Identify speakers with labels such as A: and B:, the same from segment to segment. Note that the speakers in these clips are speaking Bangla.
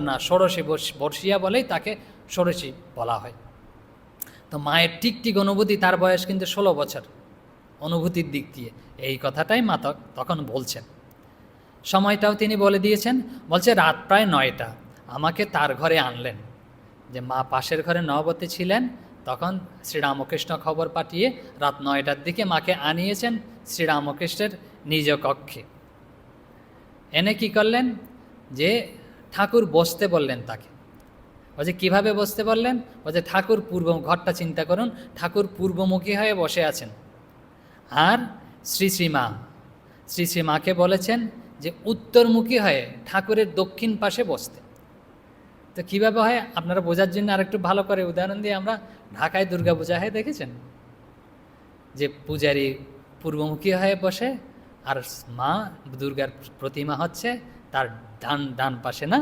A: না, ষোড়শী বর্ষিয়া বলেই তাকে ষোড়শী বলা হয়। তো মায়ের ঠিক ঠিক অনুভূতি, তার বয়স কিন্তু 16 বছর অনুভূতির দিক দিয়ে, এই কথাটাই মা তখন বলছেন। সময়টাও তিনি বলে দিয়েছেন, বলছে রাত প্রায় 9টা আমাকে তার ঘরে আনলেন। যে মা পাশের ঘরে নববতী ছিলেন, তখন শ্রীরামকৃষ্ণ খবর পাঠিয়ে রাত 9টার দিকে মাকে আনিয়েছেন শ্রীরামকৃষ্ণের নিজ কক্ষে। এনে কি করলেন, যে ঠাকুর বসতে বললেন তাকে। বলছে কীভাবে বসতে বললেন, বলছে ঠাকুর ঘরটা চিন্তা করুন, ঠাকুর পূর্বমুখী হয়ে বসে আছেন, আর শ্রী শ্রীমাকে বলেছেন যে উত্তরমুখী হয়ে ঠাকুরের দক্ষিণ পাশে বসতে। তো কীভাবে হয় আপনারা বোঝার জন্য আরেকটু ভালো করে উদাহরণ দিয়ে, আমরা ঢাকায় দুর্গা পূজা হয় দেখেছেন, যে পূজারী পূর্বমুখী হয়ে বসে, আর মা দুর্গার প্রতিমা হচ্ছে তার ডান পাশে, না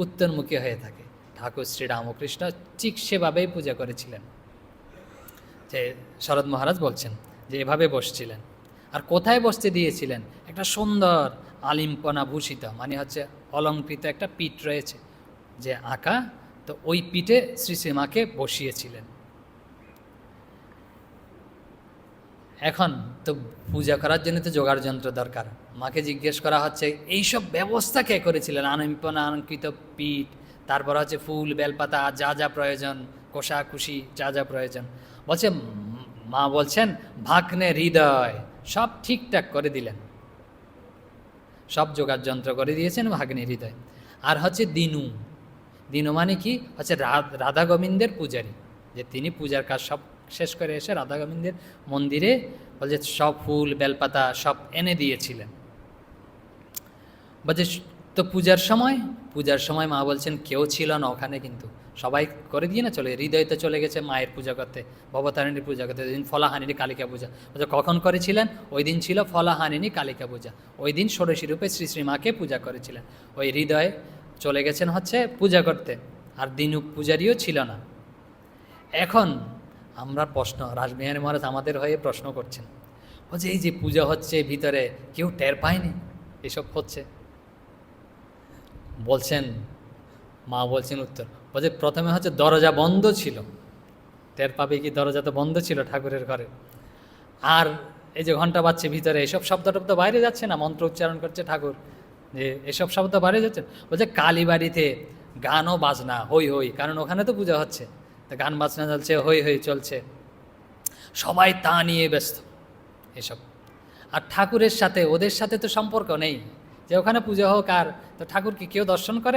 A: উত্তরমুখী হয়ে থাকে। ঠাকুর শ্রীরামকৃষ্ণ ঠিক সেভাবেই পূজা করেছিলেন। যে শরৎ মহারাজ বলছেন যে এভাবে বসছিলেন। আর কোথায় বসতে দিয়েছিলেন, একটা সুন্দর আলিম্পনা ভূষিত, মানে হচ্ছে অলঙ্কৃত একটা পিঠ রয়েছে যে আঁকা, তো ওই পিঠে শ্রী শ্রীমাকে বসিয়েছিলেন। এখন তো পূজা করার জন্য তো জোগাড় যন্ত্র দরকার। মাকে জিজ্ঞেস করা হচ্ছে এইসব ব্যবস্থা কে করেছিলেন, আলিম্পনা অলঙ্কৃত পিঠ, তারপর হচ্ছে ফুল বেলপাতা, যা যা প্রয়োজন, কোষাকুষি যা যা প্রয়োজন। বলছে মা বলছেন ভাগ্নে হৃদয় সব ঠিকঠাক করে দিলেন, সব জোগাড় যন্ত্র করে দিয়েছেন ভাগ্নে হৃদয়। আর হচ্ছে দিনু মানে কি, হচ্ছে রাধা গোবিন্দের পূজারী, যে তিনি পূজার কাজ সব শেষ করে এসে রাধা গোবিন্দের মন্দিরে বলছে সব ফুল বেলপাতা সব এনে দিয়েছিলেন। বলছে তো পূজার সময় মা বলছেন কেউ ছিল না ওখানে, কিন্তু সবাই করে দিয়ে না চলে, হৃদয় তো চলে গেছে মায়ের পূজা করতে, ভবতারিণীর পূজা করতে। ওই দিন ফলাহানিনী কালিকা পূজা, বলছে কখন করেছিলেন, ওই দিন ছিল ফলাহানিনী কালিকা পূজা, ওই দিন ষোড়শী রূপে শ্রী শ্রীমাকে পূজা করেছিলেন। ওই হৃদয় চলে গেছেন হচ্ছে পূজা করতে, আর দিনু পূজারিও ছিল না। এখন আমরা প্রশ্ন, রাসবিহারী মহারাজ আমাদের হয়ে প্রশ্ন করছেন, বলছে এই যে পূজা হচ্ছে ভিতরে কেউ টের পায়নি এসব হচ্ছে? বলছেন মা বলছেন উত্তর, বলছে প্রথমে হচ্ছে দরজা বন্ধ ছিল, টের পাবে কি, দরজা তো বন্ধ ছিল ঠাকুরের ঘরে। আর এই যে ঘন্টা বাজছে ভিতরে, এসব শব্দ টব্দ বাইরে যাচ্ছে না, মন্ত্র উচ্চারণ করছে ঠাকুর, যে এসব শব্দ বাইরে যাচ্ছে। বলছে কালীবাড়িতে গানও বাজনা হই হই, কারণ ওখানে তো পূজা হচ্ছে, তো গান বাজনা চলছে, হই হই চলছে, সবাই তা নিয়ে ব্যস্ত এসব। আর ঠাকুরের সাথে ওদের সাথে তো সম্পর্ক নেই, যে ওখানে পূজা হোক, আর তো ঠাকুরকে কেউ দর্শন করে